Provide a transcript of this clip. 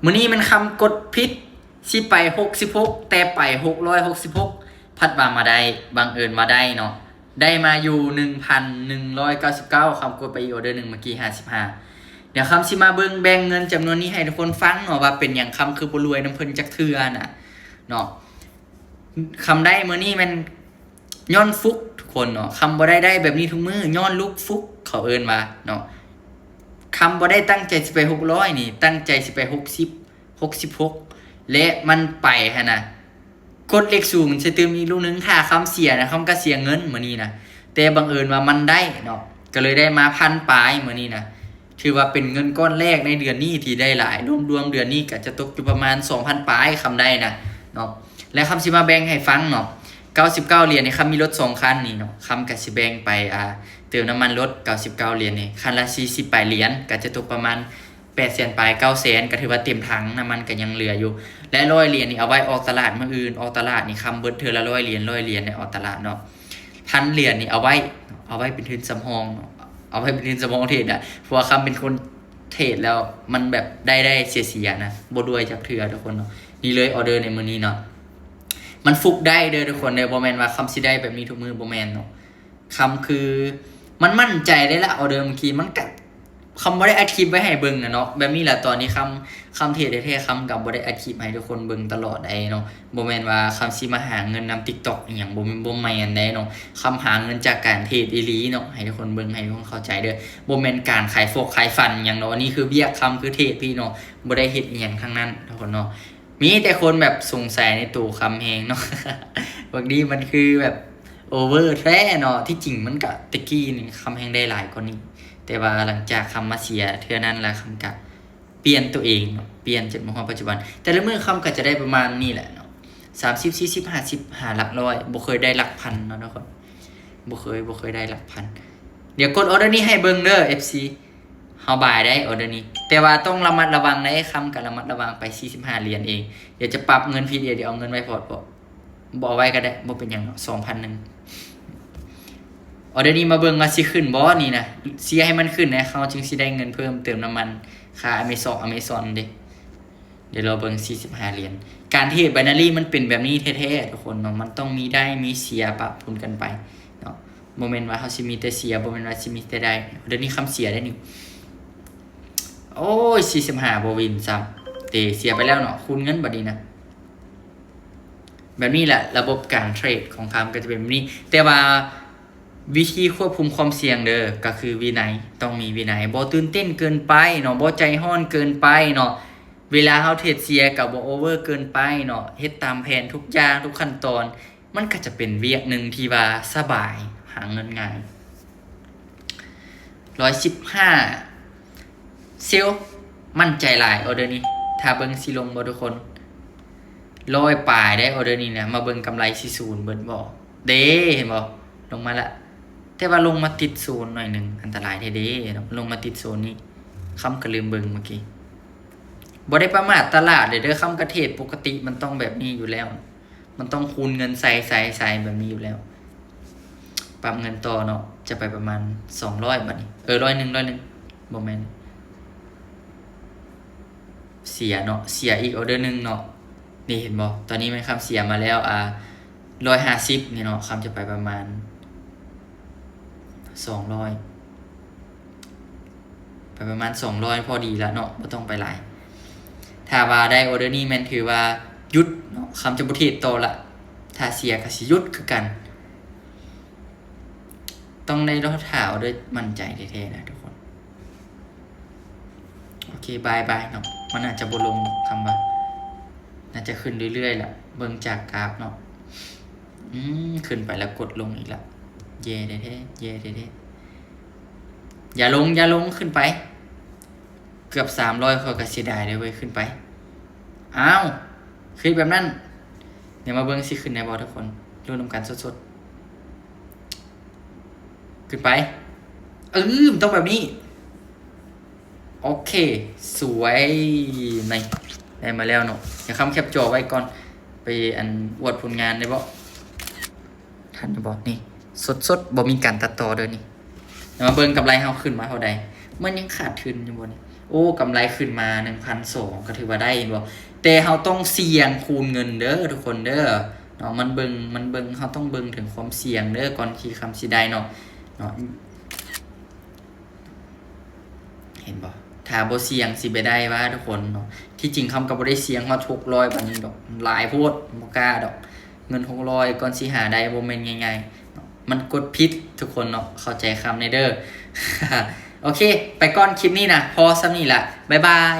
มื้อนี้มันคำกดผิดสิไป66แต่ไป666พัดมาได้บังเอิญมาได้เนาะได้มาอยู่ 1,199 คำกดไปอีกออเดอร์หนึ่งเมื่อกี้55เดี๋ยวคำสิมาเบิ่งแบ่งเงินจำนวนนี้ให้ทุกคนฟังเนาะว่าเป็นอย่างคำคือบ่รวยน้ำเพิ่นจักเทื่อน่ะเนาะคำได้มื้อนี้มันย้อนฟุกทุกคนเนาะคำบ่ได้แบบนี้ทุกมื้อย้อนลุกฟุกเขาเอิ้นว่าเนาะคำบ่ได้ตั้งใจสิไป600นี่ตั้งใจสิไป66และมันไปหั่นน่ะกดเลขสูงสิเติมอีกลูกนึงถ้าคำเสียนะคำก็เสียเงินมื้อนี้นะแต่บังเอิญว่ามันได้เนาะก็เลยได้มาพันปลายมื้อนี้นะถือว่าเป็นเงินก้อนแรกในเดือนนี้ที่ได้หลายรวมๆเดือนนี้ก็จะตกอยู่ประมาณ 2,000 ปลายคำได้นะเนาะและคำสิมาแบ่งให้ฟังเนาะ99เหรียญนี่คำมีรถ2คันนี่เนาะคำก็สิแบ่งไปเติมน้ำมันรถ99เหรียญนี่คันละ40เหรียญก็จะตกประมาณ800,000 ปลาย 900,000 ก็ถือว่าเต็มถังน้ำมันก็ยังเหลืออยู่และ100เหรียญนี่เอาไว้ออกตลาดมื้ออื่นออกตลาดนี่คำเบิดเทื่อละ100เหรียญเนี่ยออกตลาดเนาะ1,000เหรียญนี่เอาไว้เป็นทุนสำรองเอาไว้เป็นทุนสำรองเทรดเพราะว่าคำเป็นคนเทรดแล้วมันแบบได้เสียนะบ่รวยจากเทื่อทุกคนเนาะนี่เลยออเดอร์ในมื้อนี้เนาะมันฟุกได้เด้อทุกคนเด้อบ่แม่นว่าคำสิได้แบบนี้ทุกมื้อบ่แม่นเนาะคำคือมันมั่นใจได้ละออเดอร์เมื่อกี้มันก็คำบ่ได้อัดคลิปไว้ให้เบิ่งนะเนาะแบบนี้แหละตอนนี้คำเทรดแท้ๆคำกับบ่ได้อัดคลิปให้ทุกคนเบิ่งตลอดได้เนาะบ่แม่นว่าคำสิมาหาเงินนำ TikTok อีหยังบ่แม่นได้เนาะคำหาเงินจากการเทรดอีหลีเนาะให้ทุกคนเบิ่งให้ทุกคนเข้าใจเด้อบ่แม่นการขายขายฟันหยังเนาะอันนี้คือเวียกคำคือเทรดพี่เนาะบ่ได้เฮ็ดอีหยังทั้งนั้นทุกคนเนาะมีแต่คนแบบสงสัยในตู้คำแฮงเนาะ บางทีมันคือแบบโอเวอร์แท้เนาะที่จริงมันก็ตะกี้นี่คำแฮงได้หลายกว่านี้แต่ว่าหลังจากคำมาเสียเทื่อนั้นแล้วคำก็เปลี่ยนตัวเองเนาะเปลี่ยนจนมาฮอดปัจจุบันแต่ละมื้อคำก็จะได้ประมาณนี้แหละเนาะ30 40 50หาหลักร้อยบ่เคยได้หลักพันเนาะทุกคนบ่เคยได้หลักพันเดี๋ยวกดออเดอร์นี้ให้เบิ่งเด้อ FC เฮาบายได้ออเดอร์นี้แต่ว่าต้องระมัดระวังในคำกับระมัดระวังไป45เหรียญเองเดี๋ยวจะปรับเงินผิดเดี๋ยวเอาเงินไว้พอร์ตบ่เอาไว้ก็ได้บ่เป็นหยังเนาะ 2,000 นึงออเดอร์นี้มาเบิ่งว่าสิขึ้นบ่นี่นะเสียให้มันขึ้นนะเขาจึงสิได้เงินเพิ่มเติมน้ำมันค่าAmazonเด้เดี๋ยวเราเบิ่ง45เหรียญการเทรดไบนารี่มันเป็นแบบนี้แท้ๆทุกคนเนาะมันต้องมีได้มีเสียปะปนกันไปเนาะบ่แม่นว่าเฮาสิมีแต่เสียบ่แม่นว่าสิมีแต่ได้เดี๋ยวนี้คำเสียได้นี่โอ้ย45บ่วินซ้ำเสียไปแล้วเนาะคูณเงินบัดนี้นะแบบนี้แหละระบบการเทรดของคำก็จะเป็นแบบนี้แต่ว่าวิธีควบคุมความเสี่ยงเด้อก็คือวินัยต้องมีวินัยบ่ตื่นเต้นเกินไปเนาะบ่ใจร้อนเกินไปเนาะเวลาเฮาเทรดเสียก็บ่โอเวอร์เกินไปเนาะเฮ็ดตามแผนทุกอย่างทุกขั้นตอนมันก็จะเป็นเวียกนึงที่ว่าสบายหาเงินง่าย115เซลมั่นใจหลายออเดอร์นี้ถ้าเบิ่งสิลงบ่ทุกคน100ปลายได้ออเดอร์นี้นะมาเบิ่งกำไรสิ0เบิดบ่เด้เห็นบ่ลงมาละแต่ว่าลงมาติดโซนหน่อยหนึ่งอันตรายเด้ๆลงมาติดโซนนี้คำก็ลืมเบิ่งเมื่อกี้บ่ได้ประมาทตลาดเด้อคำกระเทศปกติมันต้องแบบนี้อยู่แล้วมันต้องคูณเงินใส่แบบนี้อยู่แล้วปรับเงินต่อเนาะจะไปประมาณ200บัดนี้100บ่แม่นเสียเนาะเสียอีกออเดอร์นึงเนาะนี่เห็นบ่ตอนนี้มันคำเสียมาแล้ว150นี่เนาะคำจะไปประมาณ200ไปประมาณ200พอดีแล้วเนาะบ่ต้องไปหลายถ้าว่าได้ออเดอร์นี้แม่นถือว่าหยุดเนาะคำจะบ่เทรดต่อละถ้าเสียก็สิหยุดคือกันต้องได้รอถาวด้วยมั่นใจแท้ๆนะทุกคนโอเคบายเนาะมันอาจจะบ่ลงคำว่าน่าจะขึ้นเรื่อยๆล่ะเบิ่งจากกราฟเนาะขึ้นไปแล้วกดลงอีกละเย่แท้อย่าลงขึ้นไปเกือบ300ข้อยก็เสียดายเด้อเว้ยขึ้นไปอ้าวขึ้นแบบนั้นเดี๋ยวมาเบิ่งสิขึ้นได้บ่ทุกคนลุ้นนำกันสดๆขึ้นไปมันต้องแบบนี้โอเคสวยนี่ได้มาแล้วเนาะอย่าคำแคปจอไว้ก่อนไปอวดผลงานได้บ่ทันบ่นี่สดบ่มีการตัดต่อเด้อนี่เดี๋ยวมาเบิ่งกำไรเฮาขึ้นมาเท่าใดมันยังขาดทุนอยู่บ่นี่ โอ้กำไรขึ้นมา 1,200 ก็ถือว่าได้บ่แต่เฮาต้องเสี่ยงคูณเงินเด้อทุกคนเด้อเนาะมันเบิ่งเฮาต้องเบิ่งถึงความเสี่ยงเด้อก่อนที่คำสิได้เนาะเห็นบ่ถ้าบ่เสี่ยงสิไปได้ว่าทุกคนเนาะที่จริงคำก็บ่ได้เสี่ยงฮอด600บัดนี้ดอกหลายโพดบ่กล้าดอกเงิน600ก่อนสิหาได้บ่แม่นง่ายๆเนาะมันกดผิดทุกคนเนาะเข้าใจคำในเด้อ โอเค ไปก่อนคลิปนี้นะพอสำนี้ละบ๊ายบาย